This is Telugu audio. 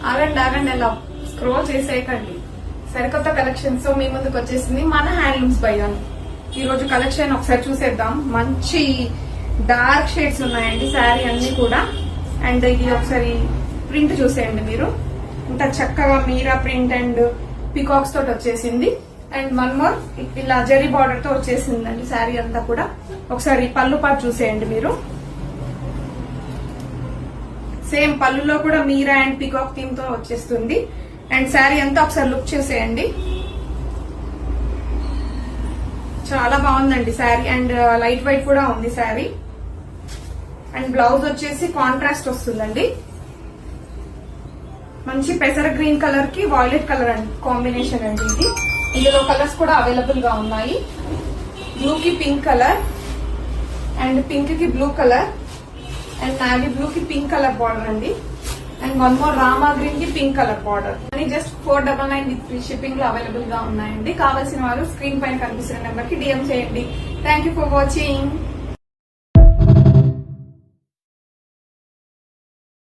ఆగండి అలా స్క్రోల్ చేసేయకండి. సరికొత్త కలెక్షన్స్ తో మీ ముందుకు వచ్చేసింది మన హ్యాండ్లూమ్స్ బై అని. ఈ రోజు కలెక్షన్ ఒకసారి చూసేద్దాం. మంచి డార్క్ షేడ్స్ ఉన్నాయండి శారీ అన్ని కూడా. అండ్ ఇది ఒకసారి ప్రింట్ చూసేయండి మీరు. ఇంత చక్కగా మీరా ప్రింట్ అండ్ పికాక్స్ తోటి వచ్చేసింది. అండ్ వన్ మోర్ ఇలా జరీ బార్డర్ తో వచ్చేసిందండి శారీ అంతా కూడా. ఒకసారి పళ్ళు పాటు చూసేయండి మీరు. సేమ్ పళ్ళులో కూడా మీరా అండ్ పికాక్ థీమ్ తో వచ్చేస్తుంది. అండ్ శారీ అంతా ఒకసారి లుక్ చూసేయండి. చాలా బాగుందండి శారీ. అండ్ లైట్ వెయిట్ కూడా ఉంది శారీ. అండ్ బ్లౌజ్ వచ్చేసి కాంట్రాస్ట్ వస్తుందండి. మంచి పెసర గ్రీన్ కలర్ కి వాయిలెట్ కలర్ అండి కాంబినేషన్ అండి ఇది. ఇందులో కలర్స్ కూడా అవైలబుల్ గా ఉన్నాయి. బ్లూ కి పింక్ కలర్ అండ్ పింక్ కి blue colour and navy blue కి పింక్ కలర్ బార్డర్ అండి. And one more Rama green కి పింక్ కలర్ బార్డర్. అని జస్ట్ 499 విత్ ఫ్రీ షిప్పింగ్ లో అవైలబుల్ గా ఉన్నాయండి. కావాల్సిన వాళ్ళు స్క్రీన్ పైన కనిపిస్తున్న నెంబర్ కి డిఎం చేయండి. Thank you for watching.